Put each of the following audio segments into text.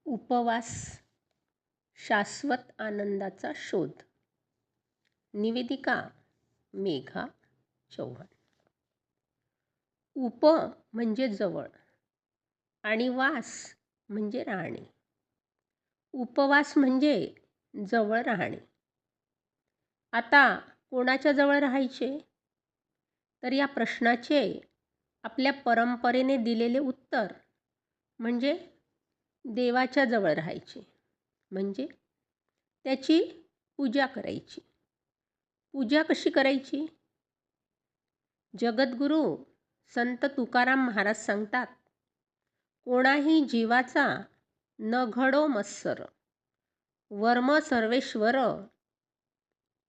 उपवास शाश्वत आनंदाचा शोध. निवेदिका मेघा चौहान. उप म्हणजे जवळ आणि वास म्हणजे राहणे. उपवास म्हणजे जवळ राहणे. आता कोणाच्या जवळ राहायचे? तर या प्रश्नाचे आपल्या परंपरेने दिलेले उत्तर म्हणजे देवाच्या जवळ राहायचे, म्हणजे त्याची पूजा करायची. पूजा कशी करायची? जगद्गुरू संत तुकाराम महाराज सांगतात, कोणाही जीवाचा न घडो मत्सर, वर्म सर्वेश्वर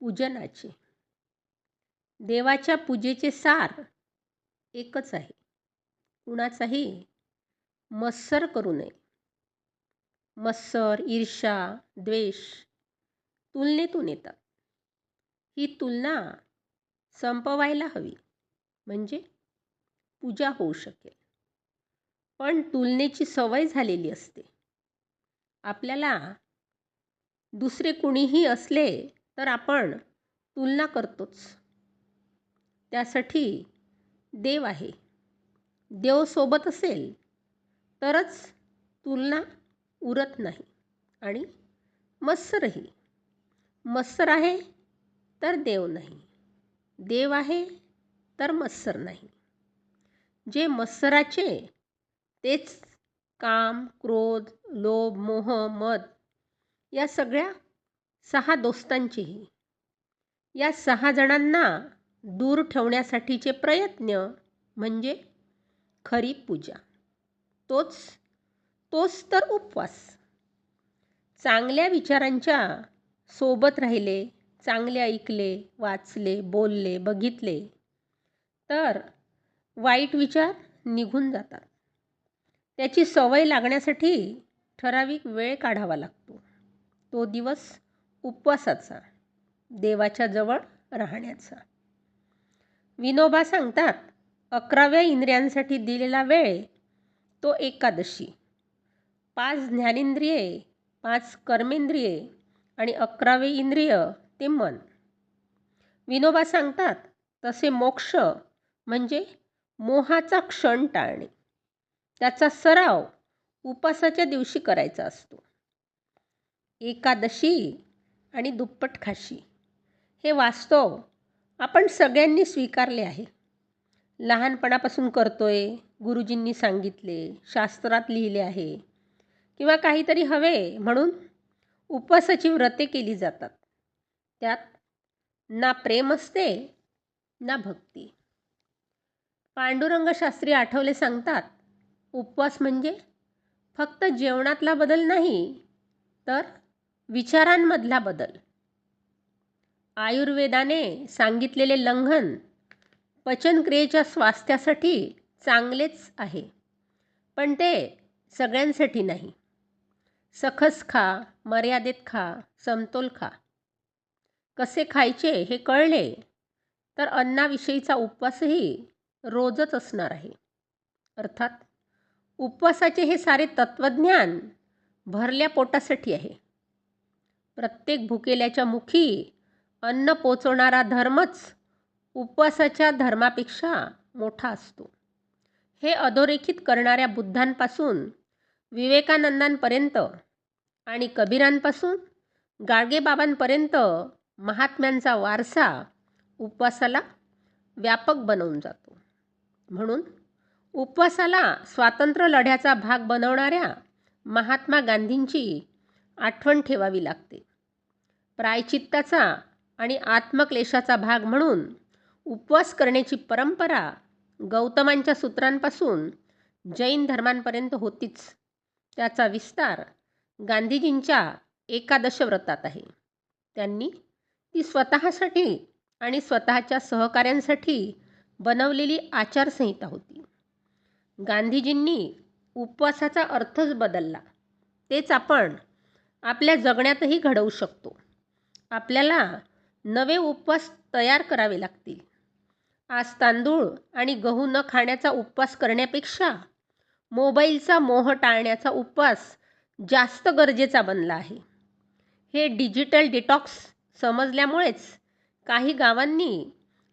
पूजनाचे. देवाच्या पूजेचे सार एकच आहे, कुणाचाही मत्सर करू नये. मत्सर, ईर्ष्या, द्वेष तुलनेतून येतात. ही तुलना संपवायला हवी, म्हणजे पूजा होऊ शकेल. पण तुलनेची सवय झालेली असते. आपल्याला दुसरे कुणीही असले तर आपण तुलना करतोच. त्यासाठी देव आहे. देव सोबत असेल तरच तुलना उरत नाही. आणि मत्सरही. मत्सर आहे तर देव नाही, देव आहे तर मत्सर नाही. जे मत्सराचे तेच काम, क्रोध, लोभ, मोह, मद या सगळ्या 6 दोस्तांचेही. या 6 जणांना दूर ठेवण्यासाठीचे प्रयत्न म्हणजे खरी पूजा. तोच तर उपवास. चांगल्या विचारांच्या सोबत राहिले, चांगले ऐकले, वाचले, बोलले, बघितले तर वाईट विचार निघून जातात. त्याची सवय लागण्यासाठी ठराविक वेळ काढावा लागतो. तो दिवस उपवासाचा, देवाच्या जवळ राहण्याचा. विनोबा सांगतात, 11व्या इंद्रियांसाठी दिलेला वेळ तो एकादशी. 5 ज्ञानेंद्रिये, 5 कर्मेंद्रिये आणि 11वे इंद्रिय ते मन. विनोबा सांगतात, तसे मोक्ष म्हणजे मोहाचा क्षण टाळणे. त्याचा सराव उपवासाच्या दिवशी करायचा असतो. एकादशी आणि दुप्पट खाशी हे वास्तव आपण सगळ्यांनी स्वीकारले आहे. लहानपणापासून करतोय, गुरुजींनी सांगितले, शास्त्रात लिहिले आहे, किंवा काहीतरी हवे म्हणून उपवासाची व्रते केली जातात. त्यात ना प्रेम असते ना भक्ती. पांडुरंग शास्त्री आठवले सांगतात, उपवास म्हणजे फक्त जेवणातला बदल नाही तर विचारांमधला बदल. आयुर्वेदाने सांगितलेले लंघन पचनक्रियेच्या स्वास्थ्यासाठी चांगलेच आहे, पण ते सगळ्यांसाठी नाही. सकस खा, मर्यादेत खा, समतोल खा. कसे खायचे हे कळले तर अन्नाविषयीचा उपवासही रोजच असणार आहे. अर्थात उपवासाचे हे सारे तत्त्वज्ञान भरल्या पोटासाठी आहे. प्रत्येक भुकेल्याच्या मुखी अन्न पोचवणारा धर्मच उपवासाच्या धर्मापेक्षा मोठा असतो. हे अधोरेखित करणाऱ्या बुद्धांपासून विवेकानंदांपर्यंत आणि कबीरांपासून गाडगेबाबांपर्यंत महात्म्यांचा वारसा उपवासाला व्यापक बनवून जातो. म्हणून उपवासाला स्वातंत्र्य लढ्याचा भाग बनवणाऱ्या महात्मा गांधींची आठवण ठेवावी लागते. प्रायचित्ताचा आणि आत्मक्लेशाचा भाग म्हणून उपवास करण्याची परंपरा गौतमांच्या सूत्रांपासून जैन धर्मांपर्यंत होतीच. त्याचा विस्तार गांधीजींच्या एकादश व्रतात आहे. त्यांनी ती स्वतःसाठी आणि स्वतःच्या सहकाऱ्यांसाठी बनवलेली आचारसंहिता होती. गांधीजींनी उपवासाचा अर्थच बदलला. तेच आपण आपल्या जगण्यातही घडवू शकतो. आपल्याला नवे उपवास तयार करावे लागतील. आज तांदूळ आणि गहू न खाण्याचा उपवास करण्यापेक्षा मोबाईलचा मोह टाळण्याचा उपवास जास्त गरजेचा बनला आहे. हे डिजिटल डिटॉक्स समजल्यामुळेच काही गावांनी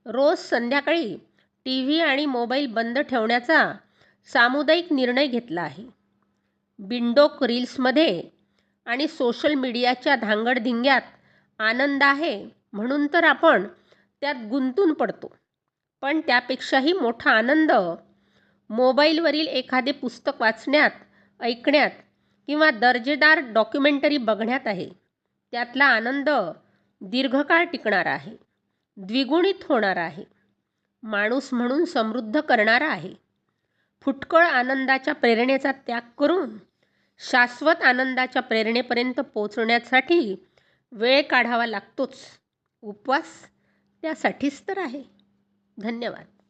रोज संध्याकाळी टी व्ही आणि मोबाईल बंद ठेवण्याचा सामुदायिक निर्णय घेतला आहे. बिनडोक रील्समध्ये आणि सोशल मीडियाच्या धांगडधिंग्यात आनंद आहे म्हणून तर आपण त्यात गुंतून पडतो. पण त्यापेक्षाही मोठा आनंद मोबाईलवरील एखादे पुस्तक वाचण्यात, ऐकण्यात किंवा दर्जेदार डॉक्युमेंटरी बघण्यात आहे. त्यातला आनंद दीर्घकाळ टिकणारा आहे, द्विगुणित होणारा आहे, माणूस म्हणून समृद्ध करणारा आहे. फुटकळ आनंदाच्या प्रेरणेचा त्याग करून शाश्वत आनंदाच्या प्रेरणेपर्यंत पोहोचण्यासाठी वेळ काढावा लागतोच. उपवास त्यासाठीच तर आहे. धन्यवाद.